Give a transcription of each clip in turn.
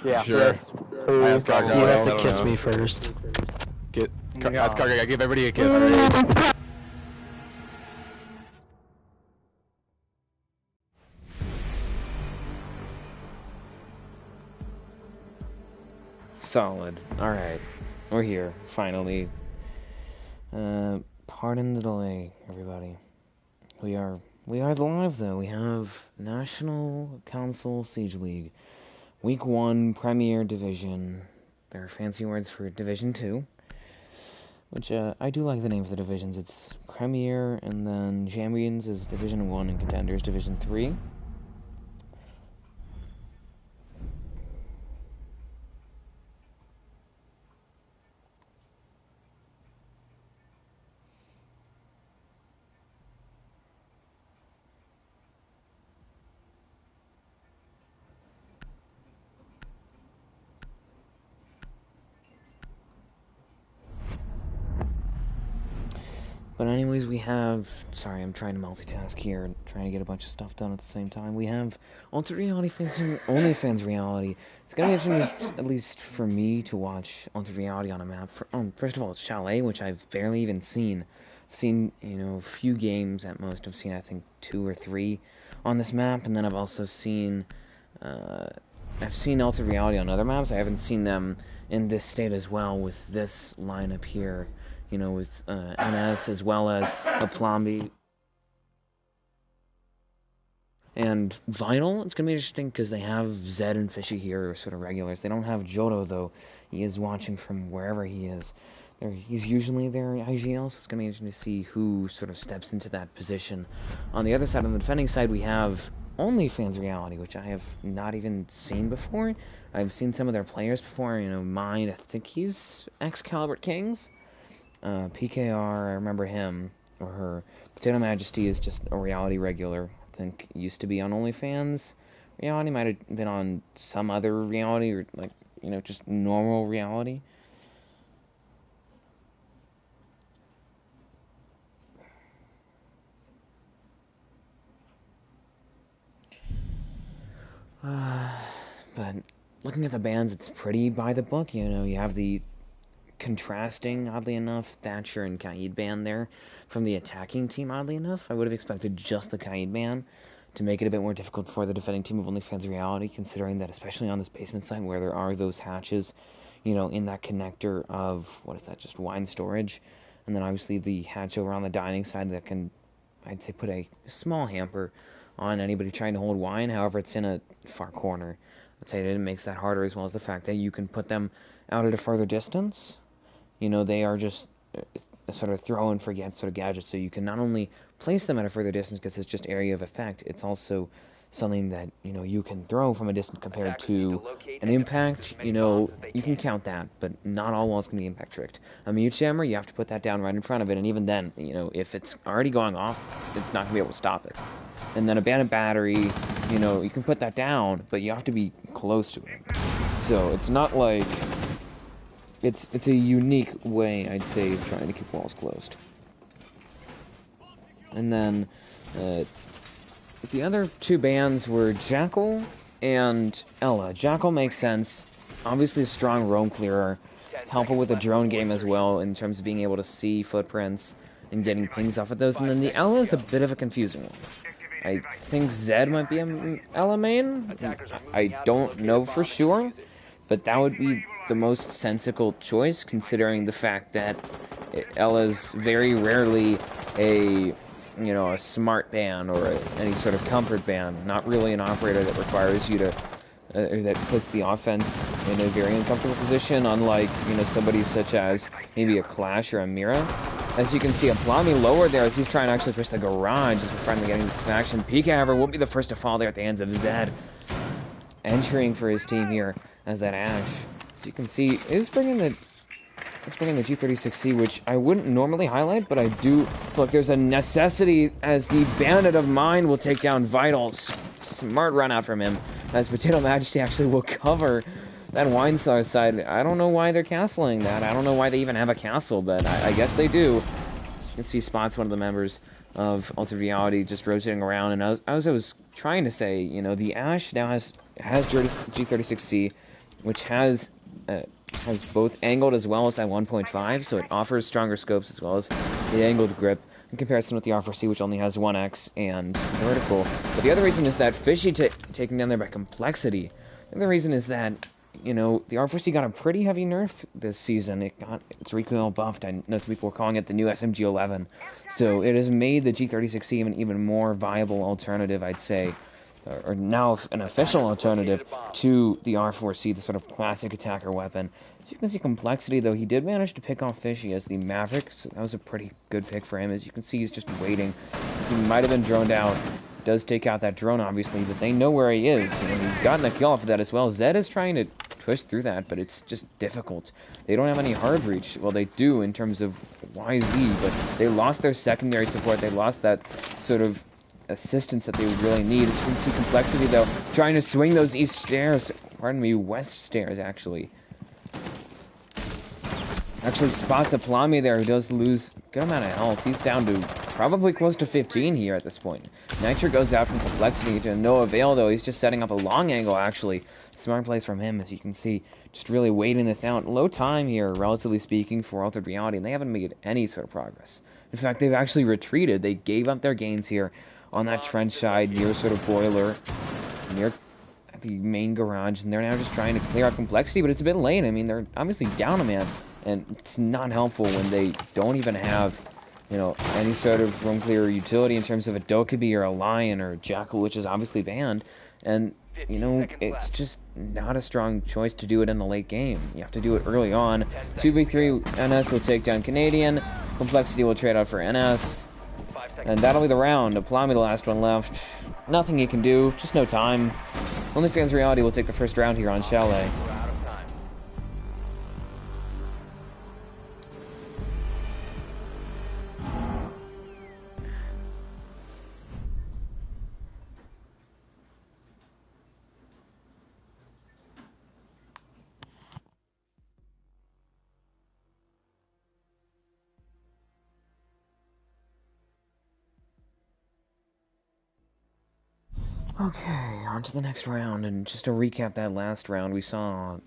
Yeah, sure. please. Ascar, You have to I don't kiss know. me first. Ascar, I give everybody a kiss. Solid. Alright. We're here, finally. Pardon the delay, everybody. We are live, though. We have National Council Siege League. Week 1, Premier Division. There are fancy words for Division 2. Which, I do like the name for the divisions. It's Premier, and then Champions is Division 1, and Contenders Division 3. But anyways, we have... Sorry, I'm trying to multitask here, trying to get a bunch of stuff done at the same time. We have Altered Reality facing OnlyFans Reality. It's gonna be interesting, at least for me, to watch Altered Reality on a map. First of all, it's Chalet, which I've barely even seen. I've seen, a few games at most. I've seen, I think, 2 or 3 on this map, and then I've also seen... I've seen Altered Reality on other maps. I haven't seen them in this state as well with this lineup here. With NS as well as Aplombi and Vinyl. It's going to be interesting because they have Zed and Fishy here, sort of regulars. They don't have Jodo, though. He is watching from wherever he is. He's usually there in IGL, so it's going to be interesting to see who sort of steps into that position. On the other side, on the defending side, we have OnlyFans Reality, which I have not even seen before. I've seen some of their players before. Mine, I think he's Excalibur Kings. PKR, I remember him, or her. Potato Majesty is just a reality regular. I think used to be on OnlyFans Reality, might have been on some other reality, or just normal reality. But looking at the bans, it's pretty by the book. You have the contrasting, oddly enough, Thatcher and Kaid ban there from the attacking team, oddly enough. I would have expected just the Kaid ban to make it a bit more difficult for the defending team of OnlyFans Reality, considering that, especially on this basement side where there are those hatches, in that connector of, what is that, just wine storage, and then obviously the hatch over on the dining side that can, I'd say, put a small hamper on anybody trying to hold wine. However, it's in a far corner. I'd say it makes that harder, as well as the fact that you can put them out at a further distance. They are just a sort of throw and forget sort of gadgets, so you can not only place them at a further distance because it's just area of effect, it's also something that, you can throw from a distance compared to an impact. You can count that, but not all walls can be impact tricked. A mute jammer, you have to put that down right in front of it, and even then, if it's already going off, it's not going to be able to stop it. And then a bandit battery, you can put that down, but you have to be close to it. So it's not like... It's a unique way, I'd say, of trying to keep walls closed. And then, the other 2 bans were Jackal and Ela. Jackal makes sense. Obviously a strong roam clearer. Helpful with the drone game as well, in terms of being able to see footprints and getting pings off of those. And then the Ela is a bit of a confusing one. I think Zed might be an Ela main. I don't know for sure, but that would be the most sensible choice, considering the fact that Ela's very rarely a smart ban or any sort of comfort ban. Not really an operator that requires you to, or that puts the offense in a very uncomfortable position, unlike, somebody such as maybe a Clash or a Mira. As you can see, Aplombi lower there as he's trying to actually push the garage as we're finally getting this action. PK, however, will be the first to fall there at the hands of Zed. Entering for his team here as that Ash, as you can see, is bringing the G36C, which I wouldn't normally highlight, but I do. Look, there's a necessity as the Bandit of Mine will take down Vitals. Smart run out from him, as Potato Majesty actually will cover that Wine Star side. I don't know why they're castling that. I don't know why they even have a castle, but I guess they do. As you can see, Spot's one of the members of Altered Reality just rotating around, and as I was trying to say, the Ash now has G36C. which has both angled as well as that 1.5, so it offers stronger scopes as well as the angled grip in comparison with the R4C, which only has 1x and vertical. But the other reason is that Fishy taken down there by Complexity. The other reason is that, you know, the R4C got a pretty heavy nerf this season. It got its recoil buffed. I know some people were calling it the new SMG-11. So it has made the G36C an even more viable alternative, I'd say, or now an official alternative to the R4C, the sort of classic attacker weapon. As you can see, Complexity, though, he did manage to pick off Fishy as the Maverick, so that was a pretty good pick for him. As you can see, he's just waiting. He might have been droned out. Does take out that drone, obviously, but they know where he is. You know, he's gotten a kill off of that as well. Zed is trying to twist through that, but it's just difficult. They don't have any hard reach. Well, they do in terms of YZ, but they lost their secondary support. They lost that sort of assistance that they would really need. As you can see, Complexity, though, trying to swing those east stairs. Pardon me, west stairs, actually. Actually spots a Plami there who does lose a good amount of health. He's down to probably close to 15 here at this point. Nitro goes out from Complexity to no avail, though. He's just setting up a long angle, actually. Smart plays from him, as you can see. Just really waiting this out. Low time here, relatively speaking, for Altered Reality, and they haven't made any sort of progress. In fact, they've actually retreated. They gave up their gains here on that trench side near sort of Boiler, near the main garage, and they're now just trying to clear out Complexity, but it's a bit late. I mean, they're obviously down a man, and it's not helpful when they don't even have, you know, any sort of room clear utility in terms of a Dokkaebi or a Lion or a Jackal, which is obviously banned, and, you know, it's just not a strong choice to do it in the late game. You have to do it early on. 2v3, NS will take down Canadian, Complexity will trade out for NS, and that'll be the round. Plami, the last one left. Nothing you can do, just no time. OnlyFans Reality will take the first round here on Chalet. Okay, on to the next round, and just to recap that last round, we saw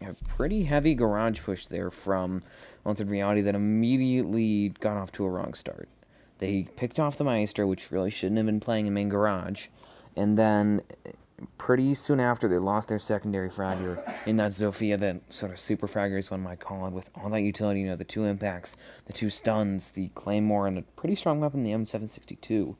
a pretty heavy garage push there from Altered Reality that immediately got off to a wrong start. They picked off the Maestro, which really shouldn't have been playing in main garage, and then pretty soon after they lost their secondary fragger in that Zofia, that sort of super fragger is one might call it, with all that utility, you know, the 2 impacts, the 2 stuns, the Claymore, and a pretty strong weapon, the M762.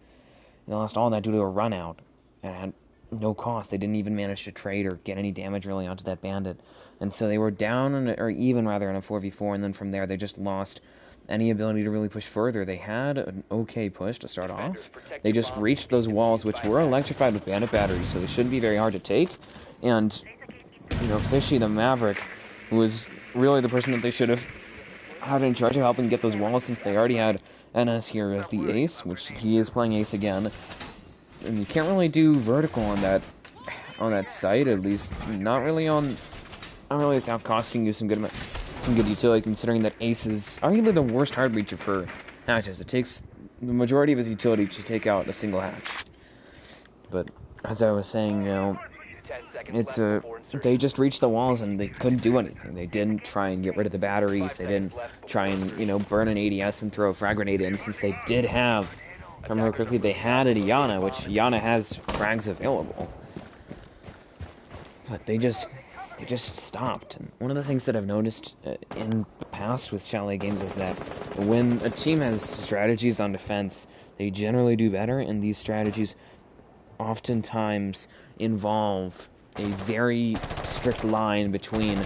They lost all that due to a run out. And at no cost. They didn't even manage to trade or get any damage really onto that bandit. And so they were down, or even rather, in a 4v4, and then from there they just lost any ability to really push further. They had an okay push to start off. They just reached those walls, which were electrified with bandit batteries, so they shouldn't be very hard to take. And, you know, Fishy the Maverick, who was really the person that they should have had in charge of helping get those walls, since they already had NS here as the ace, which he is playing ace again. And you can't really do vertical on that site, at least not really without costing you some good utility, considering that Ace is arguably the worst hard breacher for hatches. It takes the majority of his utility to take out a single hatch. But as I was saying, you know, they just reached the walls and they couldn't do anything. They didn't try and get rid of the batteries. They didn't try and, you know, burn an ADS and throw a frag grenade in, since they did have, if I remember correctly, they had a Yana, which Yana has frags available. But they just stopped. And one of the things that I've noticed in the past with Chalet games is that when a team has strategies on defense, they generally do better, and these strategies oftentimes involve a very strict line between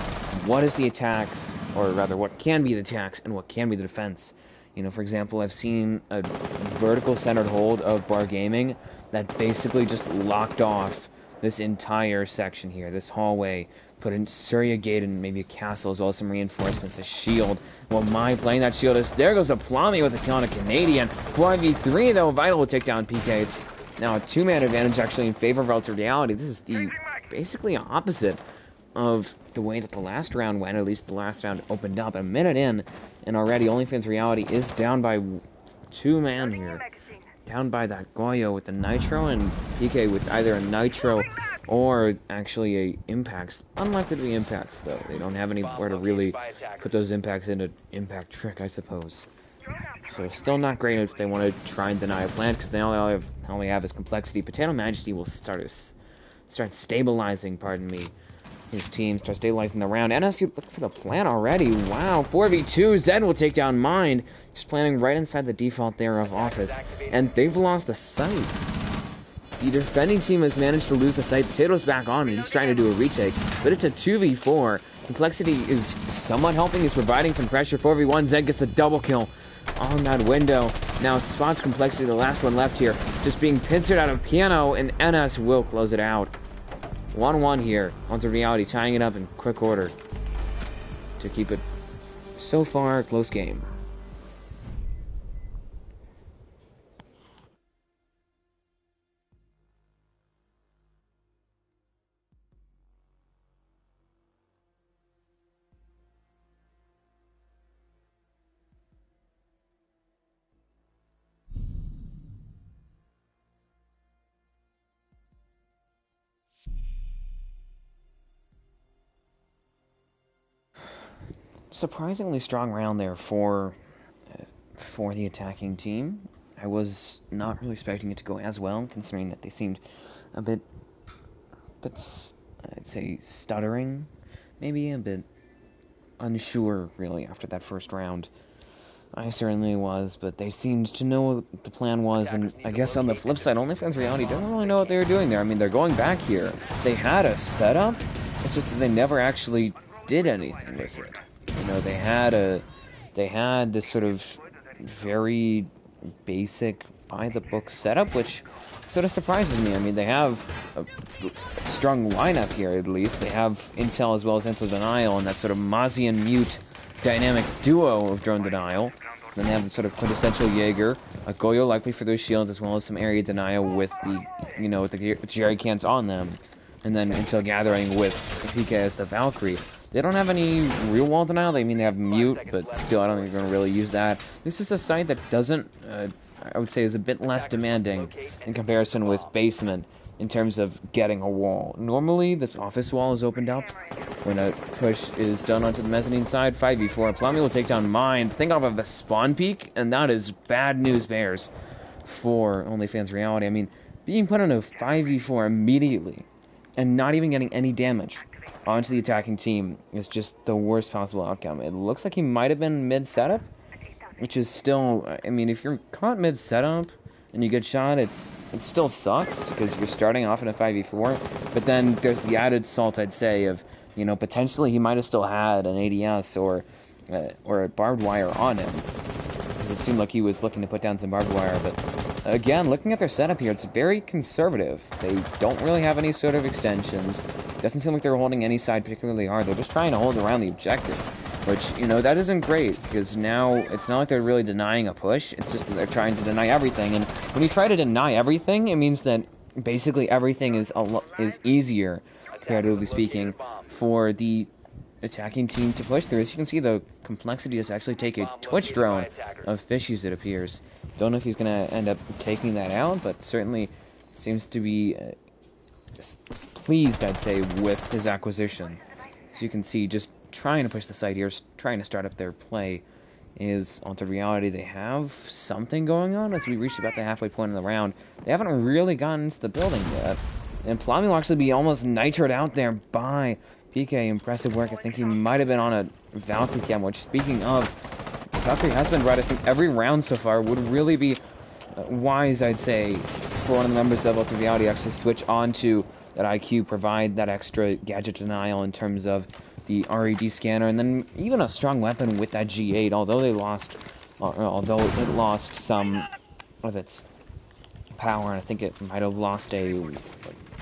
what is the attacks, or rather what can be the attacks, and what can be the defense. You know, for example, I've seen a vertical centered hold of Bar Gaming that basically just locked off this entire section here, this hallway, put in Surya Gate and maybe a castle, as well as some reinforcements, a shield. Well, my playing that shield is, there goes a Plami with a kill on a Canadian. 4v3 though, Vital will take down PK. It's now a 2-man advantage actually in favor of Altered Reality. This is the basically opposite of the way that the last round went, or at least the last round opened up. A minute in, and already OnlyFans Reality is down by 2-man here. Down by that Goyo with the Nitro, and PK with either a Nitro or actually a impacts. Unlikely to be impacts, though. They don't have anywhere to really put those impacts into impact trick, I suppose. So still not great if they want to try and deny a plant, because they all they have is complexity. Potato Majesty will start stabilizing, pardon me, his team, start stabilizing the round. NS, you look for the plant already. Wow, 4v2. Zed will take down Mind, just planting right inside the default there of Office. And they've lost the site. The defending team has managed to lose the site. Potato's back on, and he's trying to do a retake. But it's a 2v4. Complexity is somewhat helping. He's providing some pressure. 4v1. Zed gets the double kill on that window. Now spots Complexity, the last one left here, just being pincered out of Piano, and NS will close it out. 1-1 here. Onto Reality, tying it up in quick order to keep it so far a close game. Surprisingly strong round there for the attacking team. I was not really expecting it to go as well, considering that they seemed a bit I'd say stuttering, maybe a bit unsure really after that first round. I certainly was, but they seemed to know what the plan was, and I guess on the flip side, OnlyFans Reality didn't really know what they were doing there. I mean, they're going back here. They had a setup, it's just that they never actually did anything with it. You know, they had this sort of very basic by-the-book setup, which sort of surprises me. I mean, they have a strong lineup here, at least. They have Intel as well as Intel Denial, and that sort of Mozzie and Mute dynamic duo of drone denial. Then they have the sort of quintessential Jaeger, a Goyo likely for those shields, as well as some area denial with the, you know, with the jerry cans on them. And then Intel Gathering with PK as the Valkyrie. They don't have any real wall denial. They have Mute, but still, I don't think they're going to really use that. This is a site that doesn't, I would say, is a bit less demanding in comparison with Basement in terms of getting a wall. Normally, this office wall is opened up when a push is done onto the mezzanine side. 5v4. Plummy will take down Mind. Think off of the spawn peak, and that is bad news bears for OnlyFans Reality. I mean, being put on a 5v4 immediately and not even getting any damage onto the attacking team is just the worst possible outcome. It looks like he might have been mid-setup, which is still, I mean, if you're caught mid-setup and you get shot, it still sucks, because you're starting off in a 5v4, but then there's the added salt, I'd say, of, you know, potentially he might have still had an ADS or a barbed wire on him, because it seemed like he was looking to put down some barbed wire. But again, looking at their setup here, it's very conservative. They don't really have any sort of extensions. Doesn't seem like they're holding any side particularly hard. They're just trying to hold around the objective, which, you know, that isn't great, because now it's not like they're really denying a push. It's just that they're trying to deny everything, and when you try to deny everything, it means that basically everything is easier, comparatively speaking, for the attacking team to push through. As you can see, the Complexity does actually take a Twitch drone of Fishies, it appears. Don't know if he's going to end up taking that out, but certainly seems to be pleased, I'd say, with his acquisition. As you can see, just trying to push the site here, trying to start up their play, is onto Reality. They have something going on as we reach about the halfway point in the round. They haven't really gotten into the building yet, and Plummy will actually be almost nitroed out there by PK. Impressive work. I think he might have been on a Valkyrie cam, which, speaking of, Valkyrie has been right. I think every round so far would really be wise, I'd say, for one of the members of Ultimate Reality to actually switch on to that IQ, provide that extra gadget denial in terms of the RED scanner, and then even a strong weapon with that G8, although it lost some of its power, and I think it might have lost a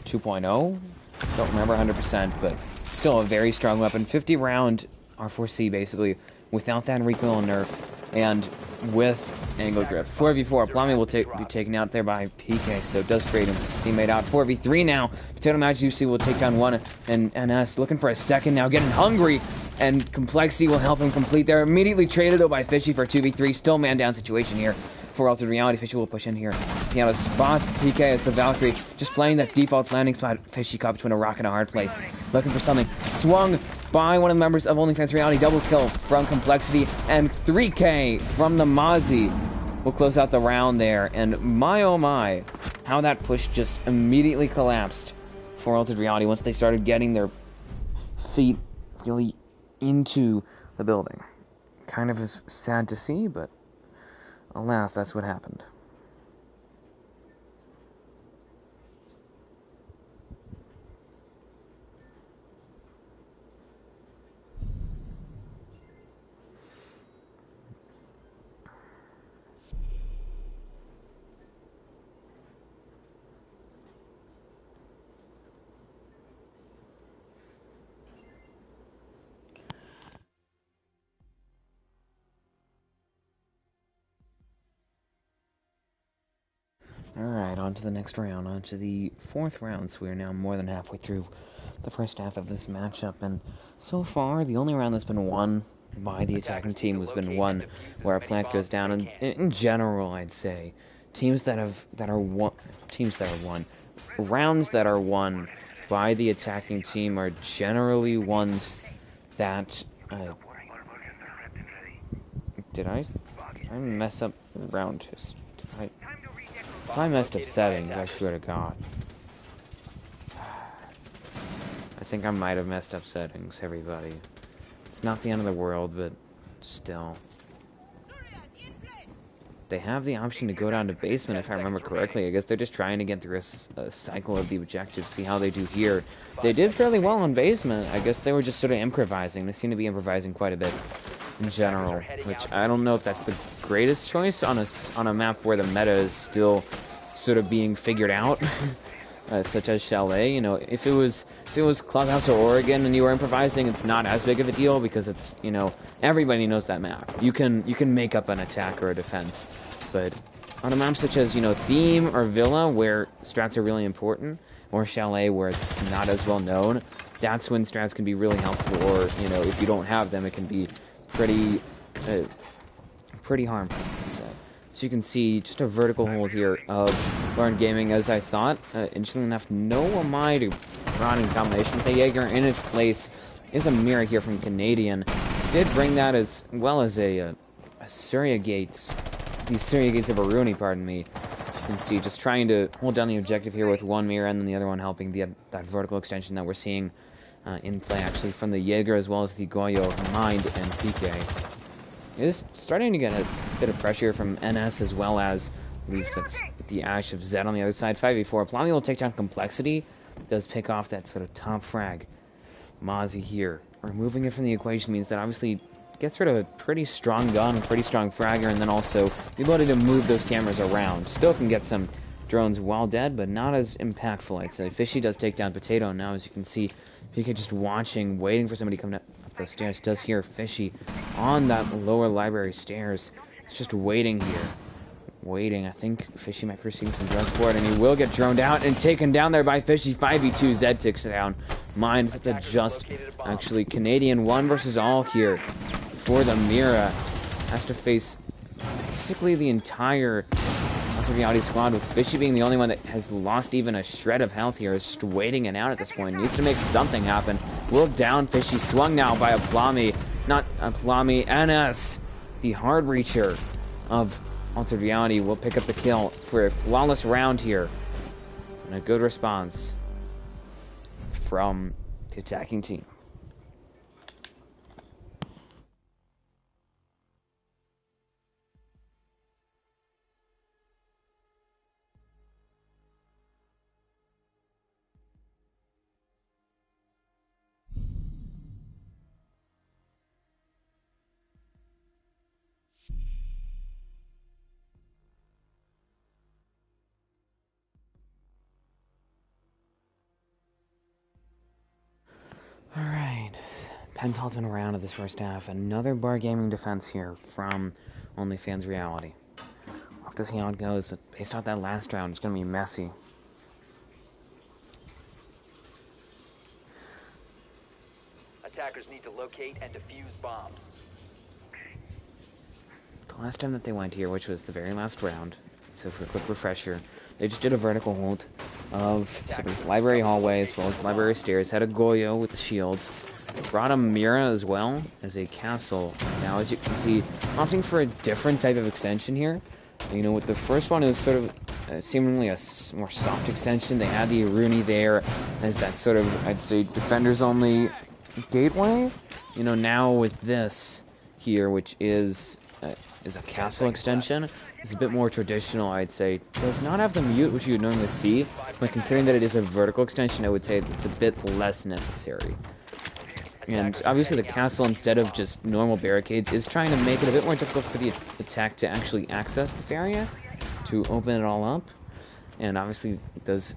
2.0, don't remember 100%, but still a very strong weapon. 50 round R4C basically, without that recoil nerf, and with angle grip. 4v4, Plummy will be taken out there by PK, so does trade him his teammate out. 4v3 now, Potato Majesty will take down one, and NS looking for a second now, getting hungry, and Complexity will help him complete there. Immediately traded though by Fishy for 2v3, still man down situation here for Altered Reality. Fishy will push in here. He has spots PK as the Valkyrie, just playing that default landing spot. Fishy caught between a rock and a hard place, looking for something. Swung by one of the members of OnlyFans Reality. Double kill from Complexity, and 3K from the Mozzie will close out the round there. And my oh my, how that push just immediately collapsed for Altered Reality once they started getting their feet really into the building. Kind of is sad to see, but alas, that's what happened. Alright, on to the next round, on to the fourth round. So we are now more than halfway through the first half of this matchup, and so far, the only round that's been won by the attacking team has been one where a plant goes down. And in general, I'd say, rounds that are won by the attacking team are generally ones that, did I mess up round? If I messed up settings, I swear to God. I think I might have messed up settings, everybody. It's not the end of the world, but still. They have the option to go down to basement, if I remember correctly. I guess they're just trying to get through a cycle of the objective, see how they do here. They did fairly well on basement. I guess they were just sort of improvising. They seem to be improvising quite a bit in general, which I don't know if that's the greatest choice on a map where the meta is still sort of being figured out, such as Chalet. You know, if it was Clubhouse or Oregon and you were improvising, it's not as big of a deal because it's, you know, everybody knows that map. You can make up an attack or a defense, but on a map such as, you know, Theme or Villa, where strats are really important, or Chalet, where it's not as well known, that's when strats can be really helpful. Or, you know, if you don't have them, it can be pretty harmful, so you can see just a vertical hold here of Learn Gaming, as I thought. Interestingly enough, no Amai to run in combination with the Jaeger. In its place is a Mira here from Canadian. Did bring that as well as a Surya Gates, the Surya Gates of Aruni, pardon me. As you can see, just trying to hold down the objective here with one Mira and then the other one helping that vertical extension that we're seeing in play actually from the Jaeger, as well as the Goyo, Mind, and PK. It is starting to get a bit of pressure from NS, as well as, I believe that's the Ash of Zed on the other side. 5v4. Plami will take down Complexity. Does pick off that sort of top frag. Mozzie here. Removing it from the equation means that obviously gets rid of a pretty strong gun, pretty strong fragger, and then also the ability to move those cameras around. Still can get some drones while dead, but not as impactful, I'd say. Fishy does take down Potato now, as you can see. PK just watching, waiting for somebody to come up those stairs. Does hear Fishy on that lower library stairs. He's just waiting here. Waiting. I think Fishy might be receiving some drones for it, and he will get droned out and taken down there by Fishy. 5v2, Zed takes it down. Mind the just, actually, Canadian 1 versus all here for the Mira. Has to face basically the entire Reality squad, with Fishy being the only one that has lost even a shred of health here. Is just waiting it out at this point. Needs to make something happen. Will down Fishy. Swung now by a Plami. Not a Plami. NS, the hard reacher of Altered Reality, will pick up the kill for a flawless round here. And a good response from the attacking team. Alright, penultimate round of this first half. Another bar gaming defense here from OnlyFans Reality. We'll have to see how it goes, but based off that last round, it's going to be messy. Attackers need to locate and defuse bombs. the last time that they went here, which was the very last round, so for a quick refresher, they just did a vertical hold of sort of library hallway as well as library stairs, had a Goyo with the shields, brought a Mira as well as a castle. Now, as you can see, opting for a different type of extension here. You know, with the first one, it was sort of seemingly a more soft extension. They had the Aruni there as that sort of, I'd say, defenders-only gateway. You know, now with this here, which is a castle extension, it's a bit more traditional, I'd say. Does not have the mute, which you would normally see, but considering that it is a vertical extension, I would say it's a bit less necessary. And obviously the castle, instead of just normal barricades, is trying to make it a bit more difficult for the attack to actually access this area, to open it all up. And obviously those,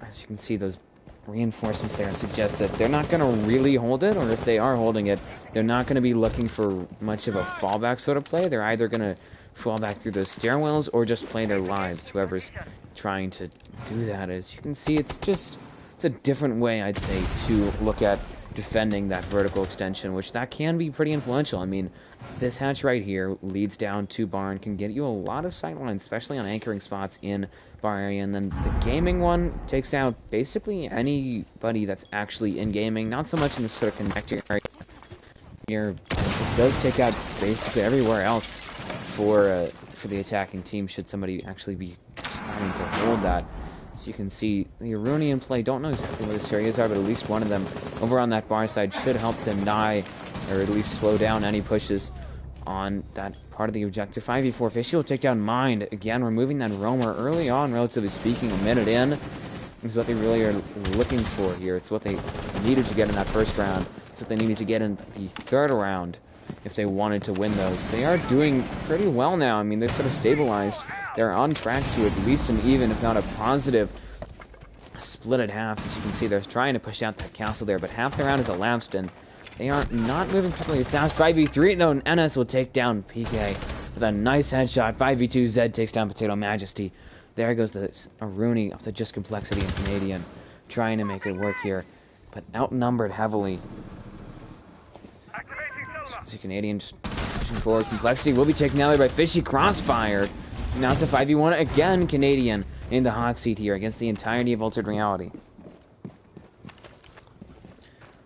as you can see, those reinforcements there suggest that they're not going to really hold it, or if they are holding it, they're not going to be looking for much of a fallback sort of play. They're either going to fall back through those stairwells or just play their lives, whoever's trying to do that. As you can see, it's a different way, I'd say, to look at defending that vertical extension, which that can be pretty influential. I mean, this hatch right here leads down to barn, can get you a lot of sightlines, especially on anchoring spots in bar area, and then the gaming one takes out basically anybody that's actually in gaming, not so much in the sort of connector area here. It does take out basically everywhere else for the attacking team, should somebody actually be deciding to hold that. As you can see, the Arunian play, don't know exactly where the areas are, but at least one of them over on that bar side should help deny, or at least slow down any pushes on that part of the objective. 5v4, Fishy will take down Mind. Again, removing that roamer early on, relatively speaking, a minute in, is what they really are looking for here. It's what they needed to get in that first round. It's what they needed to get in the third round if they wanted to win those. They are doing pretty well now. I mean, they're sort of stabilized. They're on track to at least an even, if not a positive, split at half. As you can see, they're trying to push out that castle there, but half the round is elapsed, and they are not moving particularly fast. 5v3, though, and NS will take down PK with a nice headshot. 5v2, Zed takes down Potato Majesty. There goes the Aruni off the Just Complexity and Canadian, trying to make it work here, but outnumbered heavily. So Canadian just pushing forward. Complexity will be taken out there by Fishy. Crossfire. Now it's a 5v1 again. Canadian in the hot seat here against the entirety of Altered Reality.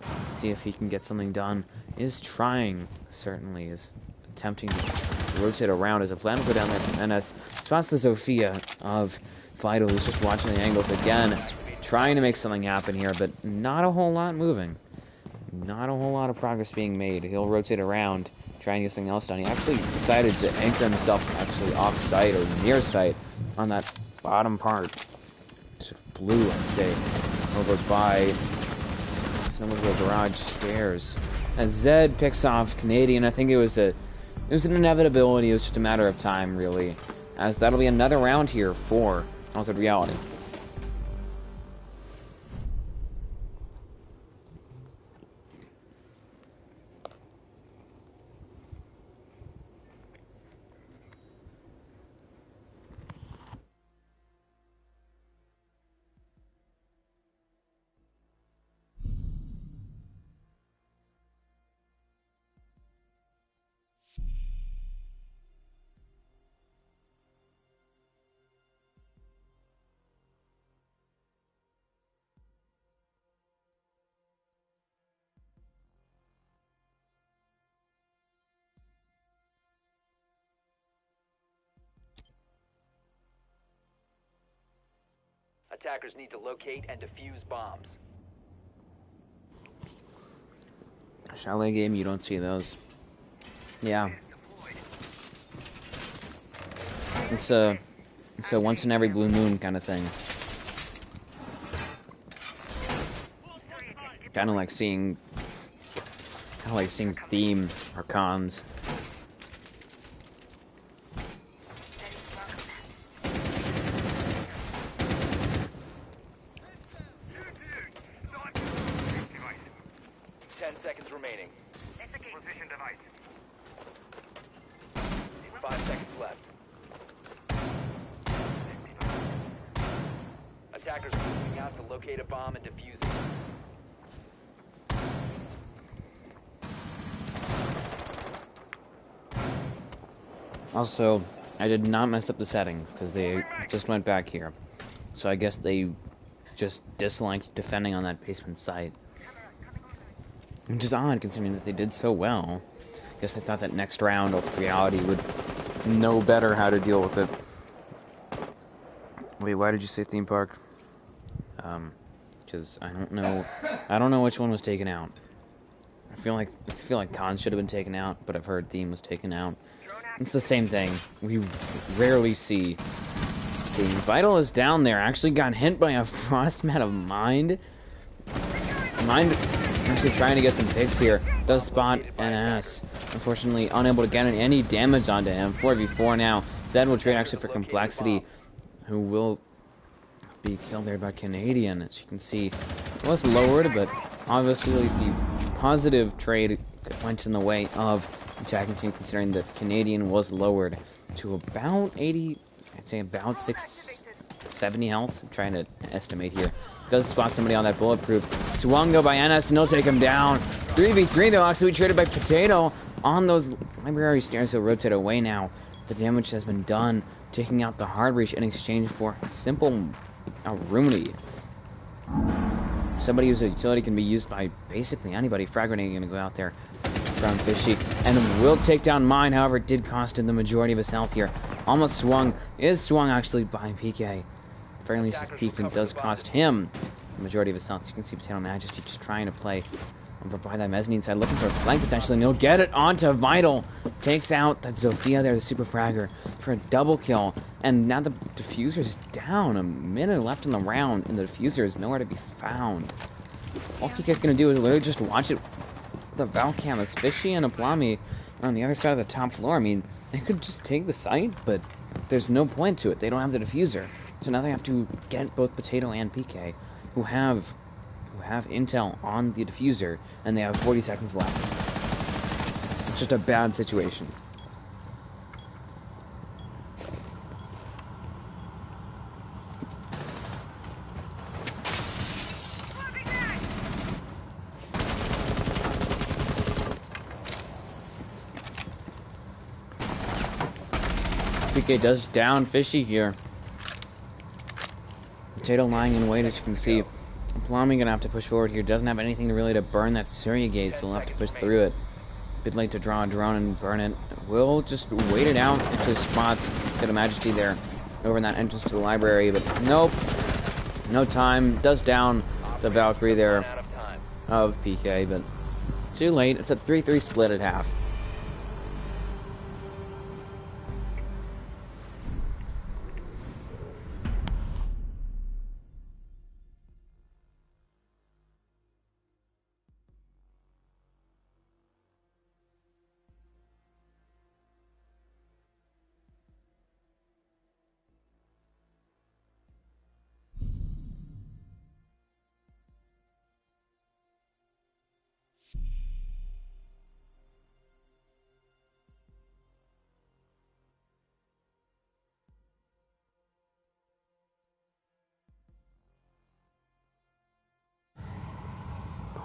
Let's see if he can get something done. Is trying, certainly, is attempting to rotate around as a plan will go down there from NS. Spots the Zofia of Vital, who's just watching the angles again. Trying to make something happen here, but not a whole lot moving. Not a whole lot of progress being made. He'll rotate around, try and get something else done. He actually decided to anchor himself actually off-site or near-site on that bottom part. Sort of blue, I'd say, over by some of the garage stairs. As Zed picks off Canadian, I think it was an inevitability. It was just a matter of time, really, as that'll be another round here for Altered Reality. Attackers need to locate and defuse bombs. Chalet game, you don't see those. Yeah. It's a once in every blue moon kind of thing. Kind of like seeing theme or cons. Attackers are moving out to locate a bomb and defuse it. Also, I did not mess up the settings because they just went back here. So I guess they just disliked defending on that basement site. Which is odd considering that they did so well. I guess they thought that next round of reality would know better how to deal with it. Wait, why did you say theme park? Because I don't know which one was taken out. I feel like cons should have been taken out, but I've heard theme was taken out. It's the same thing. We rarely see theme. Vital is down there. Actually got hit by a Frostmat of Mind. Mind actually trying to get some picks here. Does spot NS. Unfortunately, unable to get any damage onto him. 4v4 now. Zed will trade actually for Complexity, who will be killed there by Canadian. As you can see, it was lowered, but obviously the positive trade went in the way of the attacking team, considering that Canadian was lowered to about 80, I'd say about 670 health. I'm trying to estimate here. Does spot somebody on that bulletproof. Swung though by NS, and he'll take him down. 3v3 though, actually traded by Potato on those library stairs. He'll rotate away now. The damage has been done, taking out the hard reach in exchange for a simple Rooney. Somebody whose utility can be used by basically anybody. Frag Grenade going to go out there from Fishy and will take down Mine. However, it did cost him the majority of his health here. Almost swung. Is swung actually by PK. Very least his peeking does cost him the majority of his health. As you can see, Potato Majesty just trying to play over by that mezzanine side, looking for a flank potentially, and he'll get it onto Vital. Takes out that Zofia there, the Super Fragger, for a double kill. And now the diffuser is down. A minute left in the round, and the diffuser is nowhere to be found. All PK's going to do is literally just watch it. The Valcam is Fishy and Aplami are on the other side of the top floor. I mean, they could just take the site, but there's no point to it. They don't have the diffuser. So now they have to get both Potato and PK, who have intel on the diffuser, and they have 40 seconds left. It's just a bad situation. PK does down Fishy here. Potato lying in wait, as you can see. Plummy gonna have to push forward here. Doesn't have anything to burn that Surya gate, so he'll have to push through it. Bit late to draw a drone and burn it. We'll just wait it out into spots. Get a Majesty there over in that entrance to the library, but nope. No time. Does down the Valkyrie there of PK, but too late. It's a 3-3 split at half.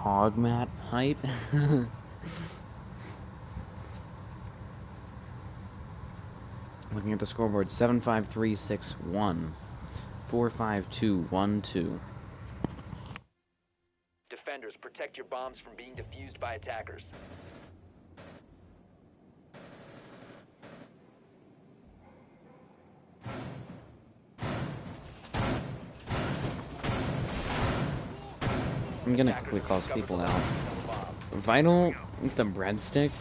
Hogmat hype. Looking at the scoreboard, 75361, 45212. Defenders, protect your bombs from being defused by attackers. I'm gonna quickly call some people out. Vital with the breadstick,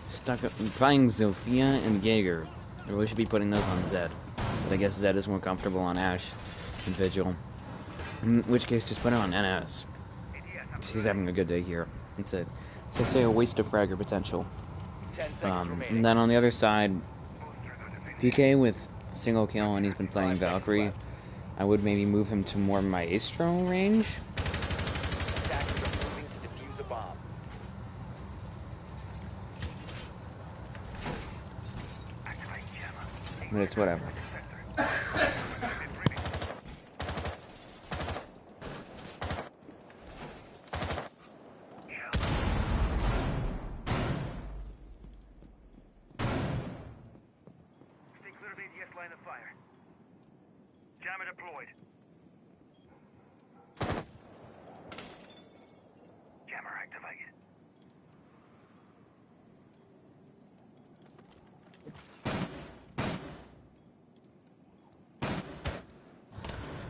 stuck up, playing Zofia and Jaeger. I really should be putting those on Zed, but I guess Zed is more comfortable on Ash and Vigil. In which case, just put it on NS. He's having a good day here. It's a, so I'd say a waste of fragger potential. And then on the other side, PK with single kill, and he's been playing Valkyrie. I would maybe move him to more Maestro range. But it's whatever. line of fire. Jammer deployed. Jammer activated.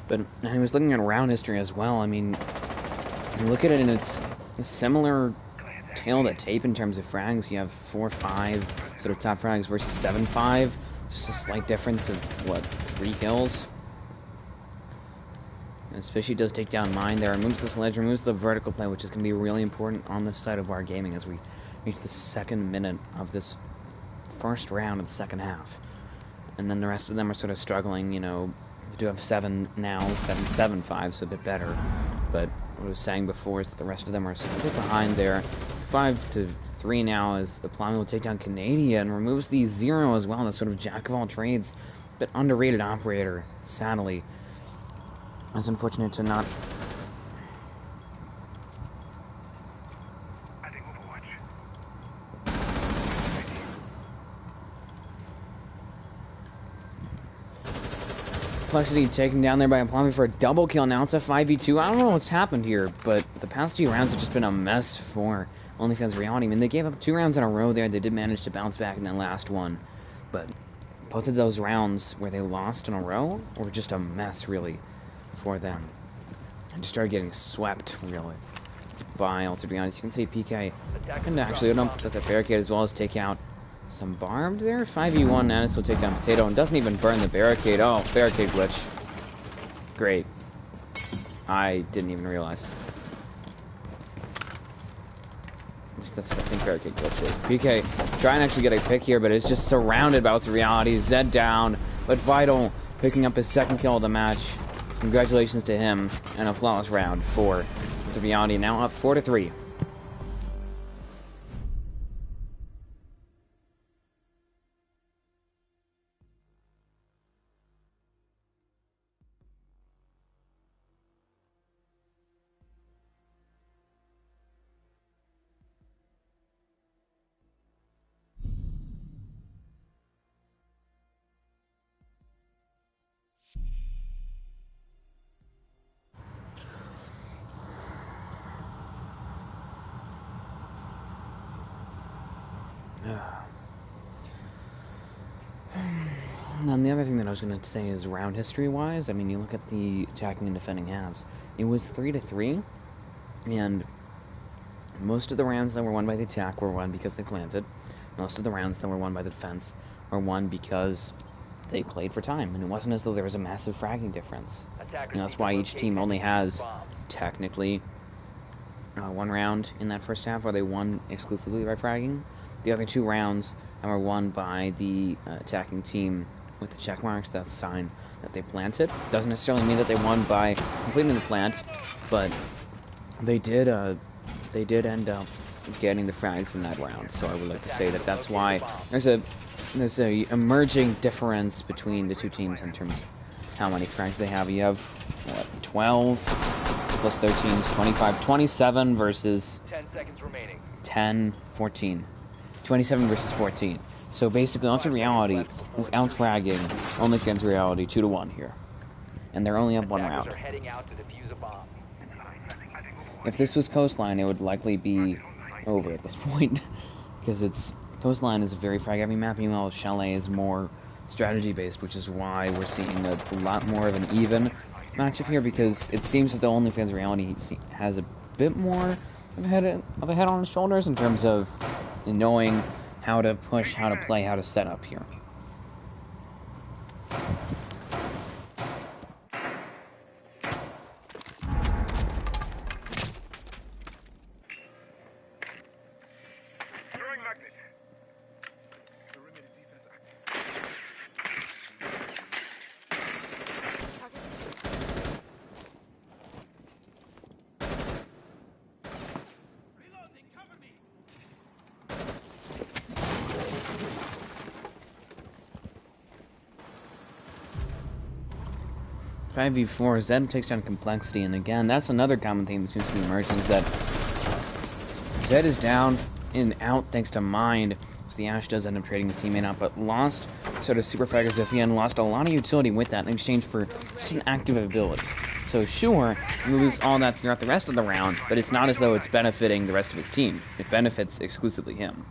But I was looking at round history as well. I mean, you look at it and it's a similar tale to tape in terms of frags. You have 4-5 sort of top frags versus 7-5. Just a slight difference of, what, 3 kills? As Fishy does take down mine there, removes this ledge, removes the vertical play, which is going to be really important on this side of Wargaming as we reach the second minute of this first round of the second half. And then the rest of them are sort of struggling, you know. We do have 7 now, 7-7-5, so a bit better. But what I was saying before is that the rest of them are a bit behind there. 5-3 now as Aplami will take down Canadian and removes the 0 as well. That's sort of jack of all trades, but underrated operator, sadly. It's unfortunate to not... Complexity taken down there by Aplami for a double kill. Now it's a 5v2. I don't know what's happened here, but the past few rounds have just been a mess for OnlyFans Reality. I mean, they gave up 2 rounds in a row there. They did manage to bounce back in that last one, but both of those rounds where they lost in a row were just a mess, really, for them. And just started getting swept, really, by Altered Realities. You can see PK can actually open up the barricade as well as take out some barbed there. 5v1, Nanis will take down Potato and doesn't even burn the barricade. Oh, barricade glitch. Great. I didn't even realize. That's what I think barricade glitch is. PK trying to actually get a pick here, but it's just surrounded by Altered Reality. Zed down, but Vital picking up his second kill of the match. Congratulations to him, and a flawless round for Altered Reality, now up 4-3. And the other thing that I was going to say is round history-wise, I mean, you look at the attacking and defending halves. It was 3-3, and most of the rounds that were won by the attack were won because they planted. Most of the rounds that were won by the defense were won because they played for time, and it wasn't as though there was a massive fragging difference. You know, that's why each team only has, technically, 1 round in that first half where they won exclusively by fragging. The other 2 rounds were won by the attacking team with the check marks. That's a sign that they planted. Doesn't necessarily mean that they won by completing the plant, but they did end up getting the frags in that round. So I would like to say that that's why there's a emerging difference between the 2 teams in terms of how many frags they have. You have what, 12 plus 13 is 25, 27 versus 10 seconds remaining. 10, 14. 27 versus 14. So basically, Altered Reality is out-fragging OnlyFans Reality 2-1 here. And they're only up 1 round. If this was Coastline, it would likely be over at this point. Because Coastline is a very frag-heavy map, meanwhile Chalet is more strategy-based, which is why we're seeing a lot more of an even matchup here, because it seems that the OnlyFans Reality has a bit more of a head on his shoulders in terms of knowing how to push, how to play, how to set up here. Throwing magnet. Perimeter defense active. 5v4, Zed takes down Complexity, and again, that's another common theme that seems to be emerging, is that Zed is down and out thanks to Mind. So the Ash does end up trading his teammate out, but lost sort of super frag as and lost a lot of utility with that in exchange for just an active ability. So sure, you lose all that throughout the rest of the round, but it's not as though it's benefiting the rest of his team. It benefits exclusively him.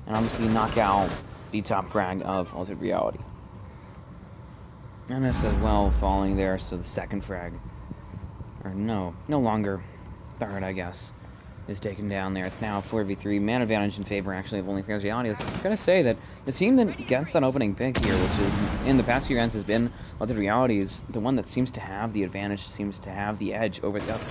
And obviously knock out the top frag of Altered Reality. MS as well falling there, so the second frag, or no longer, third I guess, is taken down there. It's now a 4v3, man advantage in favor actually of OnlyFans Reality. I'm going to say that the team that gets that opening pick here, which is in the past few rounds has been Altered Reality, is the one that seems to have the advantage, seems to have the edge over the other.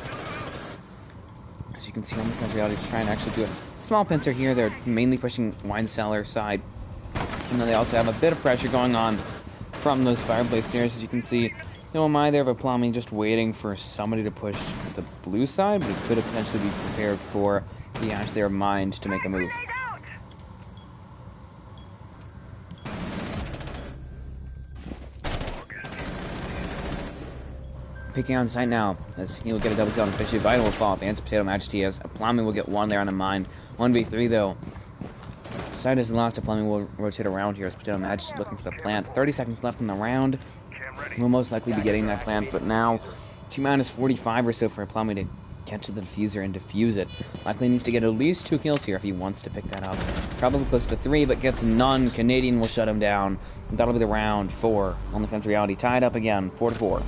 As you can see, OnlyFans Reality is trying to actually do a small pincer here. They're mainly pushing Wine Cellar side, and then they also have a bit of pressure going on from those fireplace stairs. As you can see, no am I there of a plumbing just waiting for somebody to push the blue side, but it could potentially be prepared for the Ash there mind to make a move. Picking on site now, as he'll get a double kill on Fishy. Vital will fall off. Answer Potato Majesty as Plumbing will get one there on the mind. 1v3 though. Side is lost. Plumbing will rotate around here as Potato Majesty looking for the plant. 30 seconds left in the round. We'll most likely be getting that plant, but now T-minus 45 or so for Plumbing to catch the diffuser and defuse it. Likely needs to get at least 2 kills here if he wants to pick that up. Probably close to 3, but gets none. Canadian will shut him down. That'll be the round 4. OnlyFans Reality tied up again, 4-4.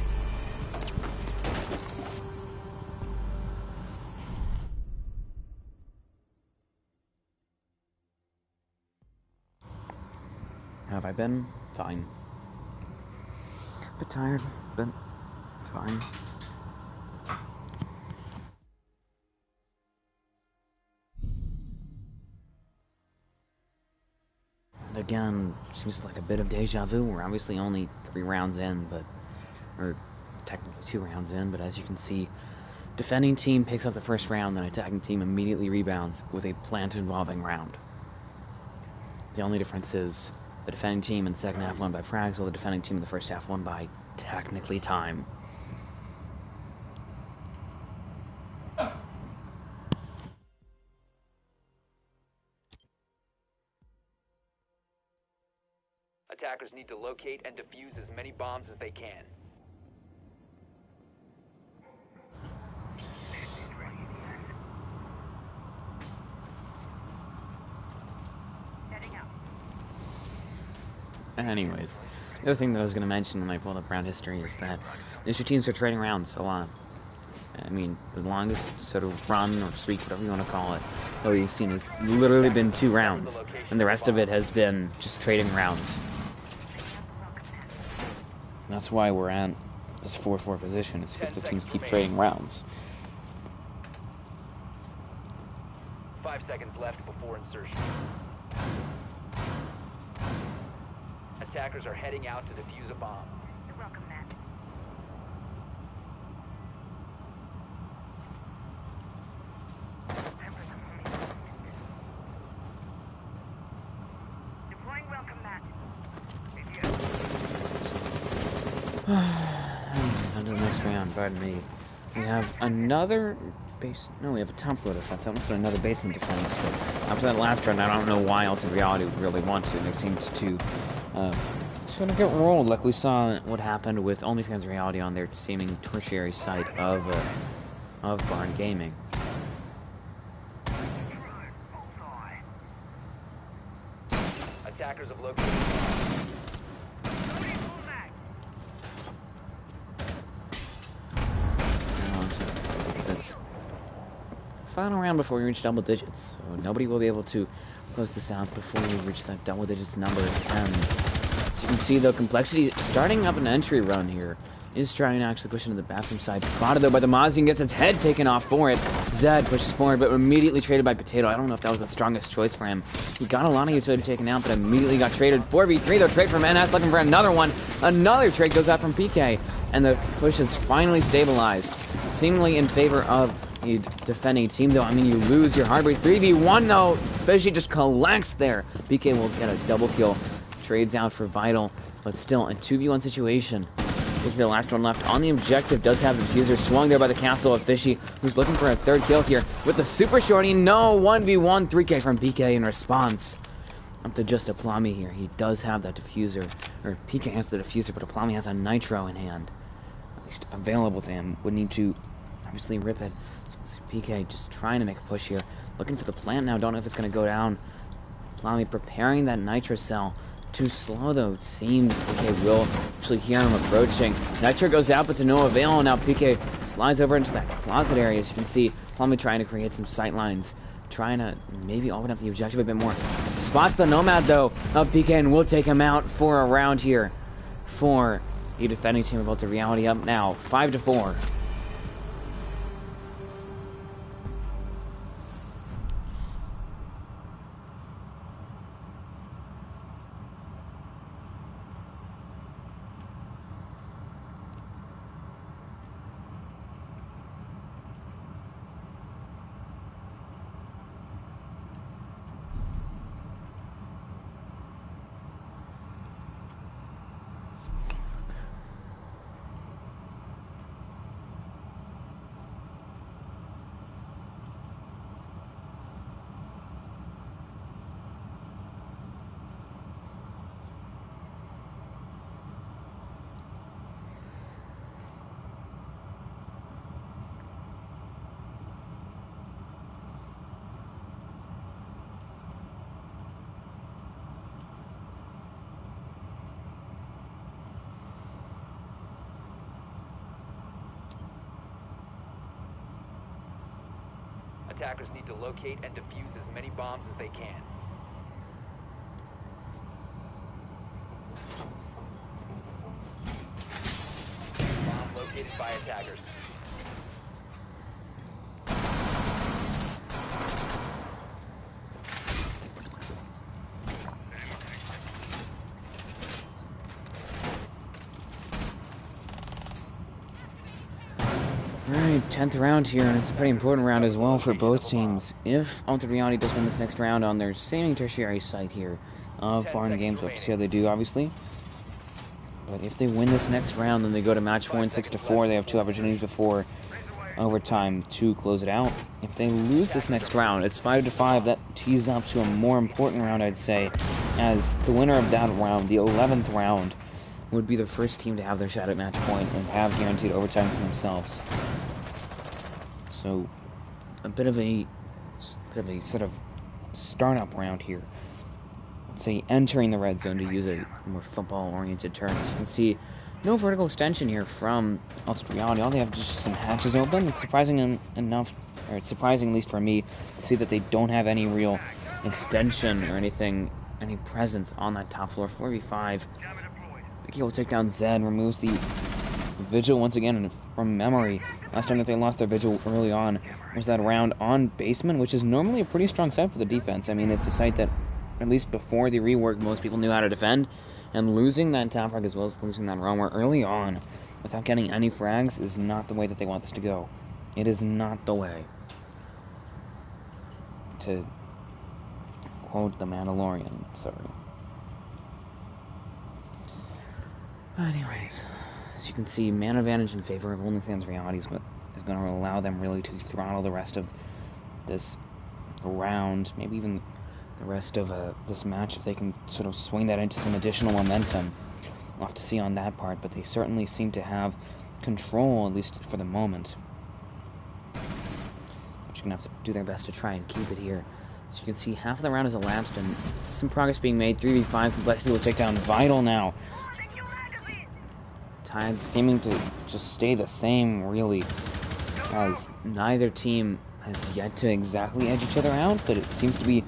Have I been? Fine. A bit tired, but fine. And again, seems like a bit of deja vu. We're obviously only 3 rounds in, or technically 2 rounds in, but as you can see, defending team picks up the first round, then attacking team immediately rebounds with a plant-involving round. The only difference is the defending team in the second half won by frags, while the defending team in the first half won by, technically, time. Attackers need to locate and defuse as many bombs as they can. Anyways, the other thing that I was going to mention when I pulled up round history is that these 2 teams are trading rounds a lot. I mean, the longest sort of run or streak, whatever you want to call it, that we've seen has literally been 2 rounds, and the rest of it has been just trading rounds. And that's why we're at this 4-4 position, is because the teams keep trading rounds. 5 seconds left before insertion. Attackers are heading out to defuse a bomb. You're welcome, Matt. Deploying welcome, Matt. On to the next round, pardon me. We have another base. No, we have a top floor defense. I almost said another basement defense, but after that last round, I don't know why Altered Reality would really want to. They seemed to sort of get rolled, like we saw what happened with OnlyFans Reality on their seeming tertiary site of Barn Gaming. Attackers have located. This final round before we reach double digits, so nobody will be able to close this out before we reach that double digits number of 10. As you can see, though, Complexity starting up an entry run here is trying to actually push into the bathroom side. Spotted, though, by the Mozzie and gets its head taken off for it. Zed pushes forward, but immediately traded by Potato. I don't know if that was the strongest choice for him. He got a lot of utility taken out, but immediately got traded. 4v3, though, trade from NS, looking for another one. Another trade goes out from PK, and the push is finally stabilized, seemingly in favor of the defending team, though. I mean, you lose your hardware. 3v1, though. Fishy just collects there. PK will get a double kill. Trades out for Vital, but still a 2v1 situation. Is the last one left on the objective. Does have the diffuser swung there by the castle of Fishy, who's looking for a third kill here with the super shorty. No, 1v1 3K from PK in response. Up to just Aplami here. He does have that diffuser, or PK has the diffuser, but Aplami has a nitro in hand, at least available to him. Would need to obviously rip it. PK just trying to make a push here, looking for the plant now. Don't know if it's going to go down. Aplami preparing that nitro cell. Too slow though, it seems. PK will actually hear him approaching. Nitro goes out, but to no avail. Now PK slides over into that closet area. As you can see, Plummy trying to create some sight lines, trying to maybe open up the objective a bit more. Spots the Nomad though of PK and will take him out for a round here for the defending team of Ultra Reality. Up now, 5-4. Attackers need to locate and defuse as many bombs as they can. Bomb located by attackers. Alright, 10th round here, and it's a pretty important round as well for both teams. If Ultra Reality does win this next round on their seeming tertiary site here of Barn Games, we'll have to see how they do, obviously. But if they win this next round, then they go to match point 6-4. They have 2 opportunities before overtime to close it out. If they lose this next round, it's 5-5. That tees up to a more important round, I'd say, as the winner of that round, the 11th round, would be the first team to have their shot at match point and have guaranteed overtime for themselves. So, a bit of a sort of startup round here. Let's say entering the red zone, to use a more football-oriented term. As you can see, no vertical extension here from Ultra Reality. All they have is just some hatches open. It's surprising enough, or it's surprising at least for me, to see that they don't have any real extension or anything, any presence on that top floor. 4v5. He will take down Zed, removes the Vigil once again, and from memory, last time that they lost their Vigil early on was that round on Basement, which is normally a pretty strong site for the defense. I mean, it's a site that, at least before the rework, most people knew how to defend, and losing that top frag as well as losing that roamer early on without getting any frags is not the way that they want this to go. It is not the way. To quote the Mandalorian, sorry. Anyways, as you can see, man advantage in favor of OnlyFans Realities, but is going to allow them really to throttle the rest of this round, maybe even the rest of this match, if they can sort of swing that into some additional momentum. We'll have to see on that part, but they certainly seem to have control, at least for the moment. They're just going to have to do their best to try and keep it here. As you can see, half of the round has elapsed, and some progress being made. 3v5, Complexity will take down Vital now. Tides seeming to just stay the same, really, as neither team has yet to exactly edge each other out, but it seems to be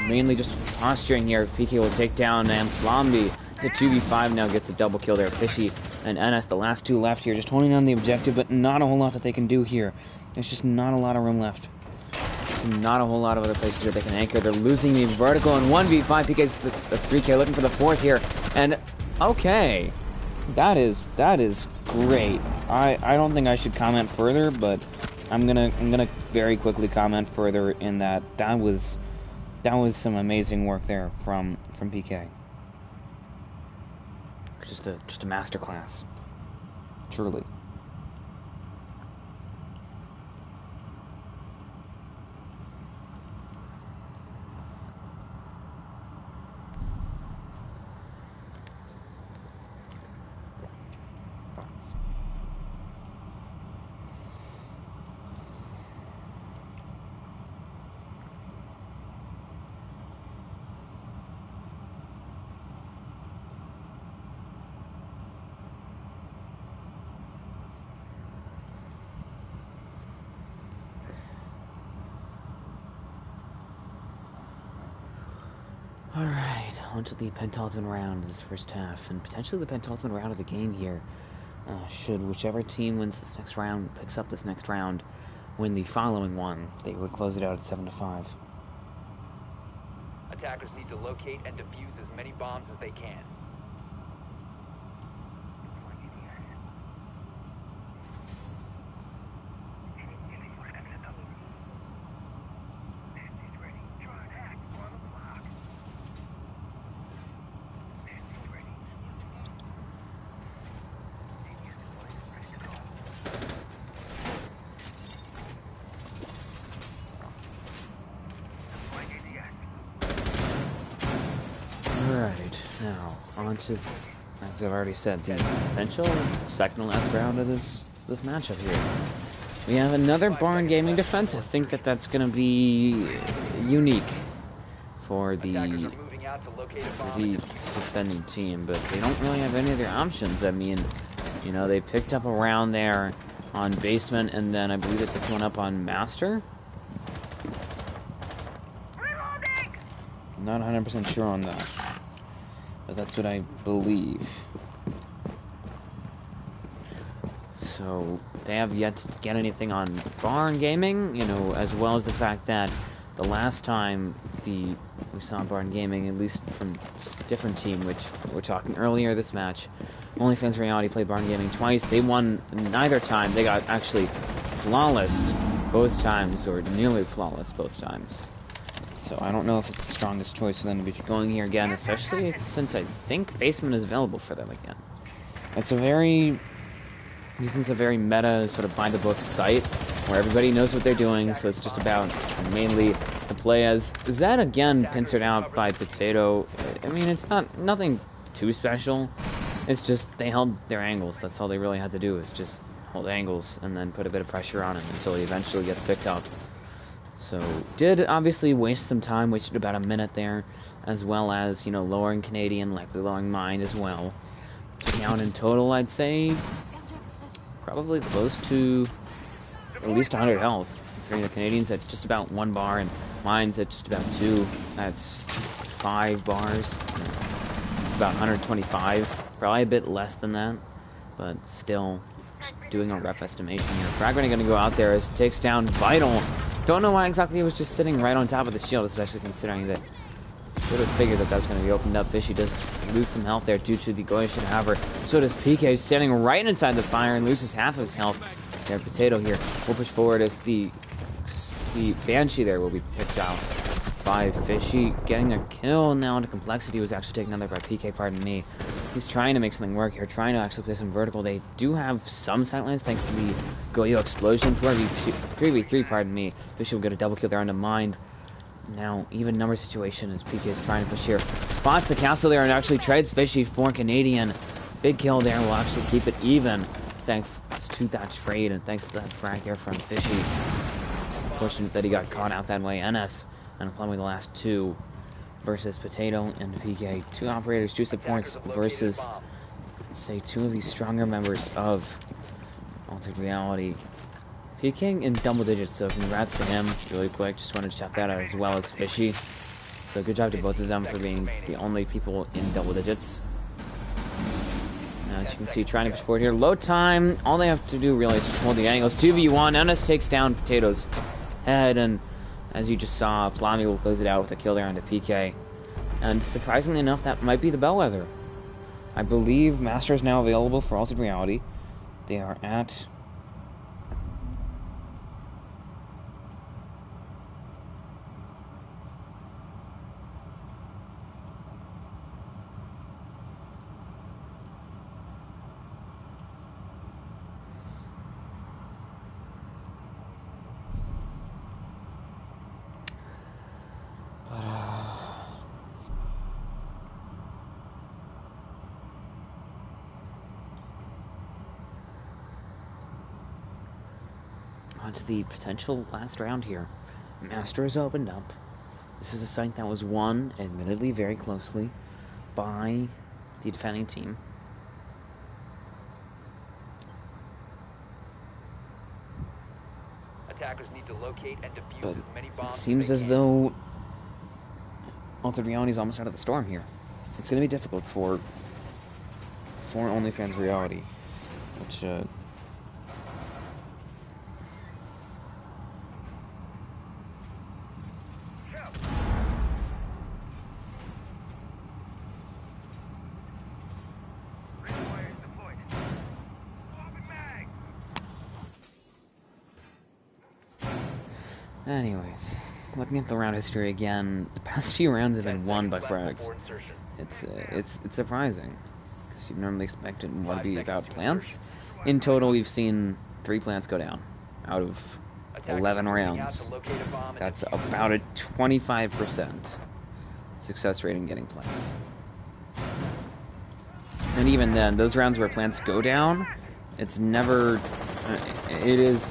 mainly just posturing here. PK will take down Flamby. It's a 2v5 now, gets a double kill there. Fishy and NS, the last 2 left here, just holding on the objective, but not a whole lot that they can do here. There's just not a lot of room left. There's not a whole lot of other places where they can anchor. They're losing the vertical in 1v5. PK's the 3K, looking for the 4th here, and okay. That is great. I don't think I should comment further, but I'm gonna very quickly comment further in that was some amazing work there from PK. Just a masterclass. Truly. Alright, on to the penultimate round of this first half, and potentially the penultimate round of the game here. Should whichever team wins this next round, picks up this next round, win the following one, they would close it out at 7-5. Attackers need to locate and defuse as many bombs as they can. Alright, now, on to, as I've already said, the potential second to last round of this matchup here. We have another Barn Gaming defense. I think that's going to be unique for the defending team, but they don't really have any other options. I mean, you know, they picked up a round there on basement, and then I believe they picked one up on master. I'm not 100% sure on that, but that's what I believe. So they have yet to get anything on Barn Gaming, you know, as well as the fact that the last time we saw Barn Gaming, at least from a different team, which we're talking earlier this match, OnlyFans Reality played Barn Gaming twice. They won neither time. They got actually flawless both times, or nearly flawless both times. So I don't know if it's the strongest choice for them to be going here again, especially since I think basement is available for them again. It's a very meta, sort of by-the-book site where everybody knows what they're doing, so it's just about mainly the play as Zed again pincered out by Potato. I mean, it's nothing too special. It's just they held their angles. That's all they really had to do, is just hold angles and then put a bit of pressure on him until he eventually gets picked up. So, did obviously waste some time, wasted about a minute there, as well as, you know, lowering Canadian, likely lowering mine as well. Down in total, I'd say probably close to at least 100 health, considering the Canadian's at just about 1 bar and mine's at just about 2. That's 5 bars, about 125, probably a bit less than that, but still just doing a rough estimation here. Fragment going to go out there as it takes down Vital. Don't know why exactly he was just sitting right on top of the shield, especially considering that should have figured that was going to be opened up. Fishy does lose some health there due to the Goyish Hammer. So does PK, standing right inside the fire and loses half of his health. There, Potato here will push forward as the Banshee there will be picked out by Fishy, getting a kill now into Complexity. Was actually taken out there by PK, pardon me. He's trying to make something work here, trying to actually play some vertical. They do have some sightlines thanks to the Goyo explosion. 3v3, pardon me. Fishy will get a double kill there onto Mind. Now, even number situation as PK is trying to push here. Spots the castle there and actually trades Fishy for Canadian. Big kill there will actually keep it even. Thanks to that trade and thanks to that frag there from Fishy. Unfortunate that he got caught out that way. NS and Plumley the last two versus Potato and PK. 2 operators, 2 supports versus, let's say, 2 of these stronger members of Altered Reality. PK in double digits, so congrats to him really quick. Just wanted to shout that out, as well as Fishy. So good job to both of them for being the only people in double digits. Now, as you can see, trying to push forward here. Low time. All they have to do really is just hold the angles. 2v1. NS takes down Potato's head, and as you just saw, Plami will close it out with a kill there onto PK. And surprisingly enough, that might be the bellwether. I believe Master is now available for Altered Reality. They are at... on to the potential last round here. Master has opened up. This is a site that was won, admittedly very closely, by the defending team. Attackers need to locate and defuse But as many bombs it seems as as they though Altered Reality is almost out of the storm here. It's going to be difficult for OnlyFans Reality, which anyways, looking at the round history again, the past few rounds have been won by frags. It's surprising, because you'd normally expect it more to be about plants. In total, we've seen 3 plants go down out of 11 rounds. That's about a 25% success rate in getting plants. And even then, those rounds where plants go down, it's never...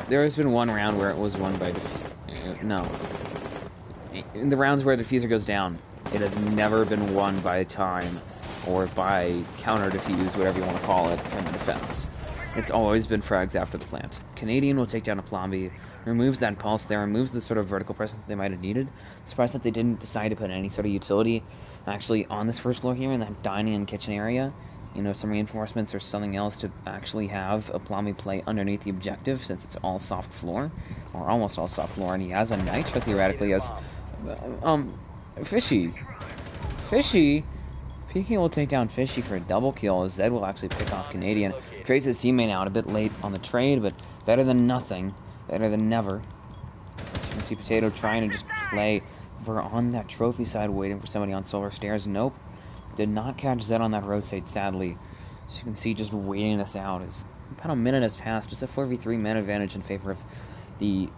there has been one round where it was won by no. In the rounds where diffuser goes down, it has never been won by time or by counter defuse, whatever you want to call it, from the defense. It's always been frags after the plant. Canadian will take down a Plomby, removes that pulse there, removes the sort of vertical presence that they might have needed. Surprised that they didn't decide to put any sort of utility actually on this first floor here in that dining and kitchen area. You know, some reinforcements or something else to actually have a Plomby play underneath the objective, since it's all soft floor, or almost all soft floor, and he has a Nitro theoretically as Fishy. PK will take down Fishy for a double kill, as Zed will actually pick off Canadian. Trades his teammate out a bit late on the trade, but better than nothing. Better than never. As you can see Potato trying to just play over on that trophy side, waiting for somebody on Silver Stairs. Nope. Did not catch Zed on that rotate, sadly. As you can see, just waiting this out. As about a minute has passed. Just a 4v3 man advantage in favor of the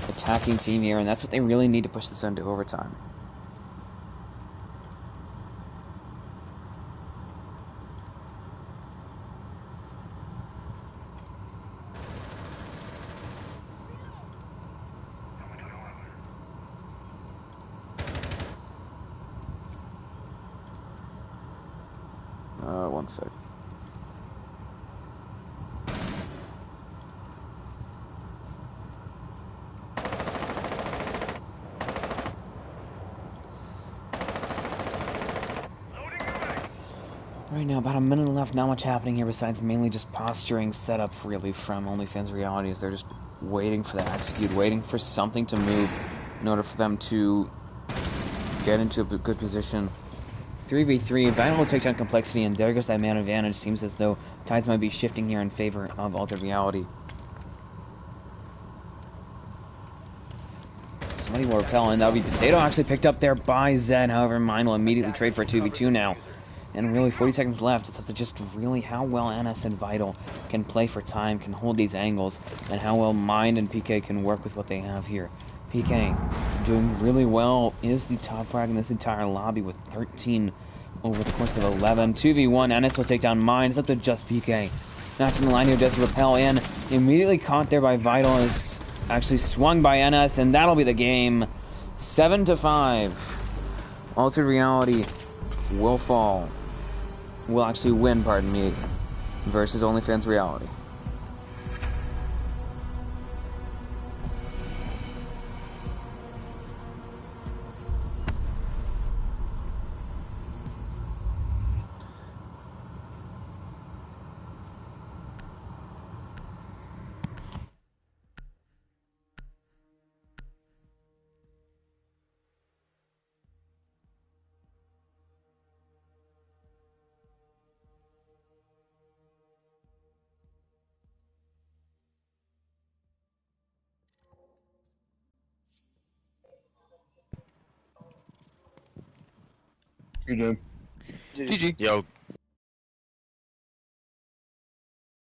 attacking team here, and that's what they really need to push this into overtime. One sec. Right now, about a minute left, not much happening here besides mainly just posturing setup really from OnlyFans Reality, as they're just waiting for that execute, waiting for something to move in order for them to get into a good position. 3v3, Vital will take down Complexity, and there goes that man advantage. Seems as though tides might be shifting here in favor of Altered Reality. Somebody will repel, and that'll be Potato, actually picked up there by Zed. However, Mine will immediately trade for a 2v2 now. And really, 40 seconds left. It's up to just really how well NS and Vital can play for time, can hold these angles, and how well Mind and PK can work with what they have here. PK doing really well, is the top frag in this entire lobby with 13 over the course of 11. 2v1, NS will take down Mind. It's up to just PK. Matching the line here, does repel in. Immediately caught there by Vital, is actually swung by NS, and that'll be the game. 7-5. Altered Reality will fall. Will actually win, pardon me, versus OnlyFans Reality. GG. Yo,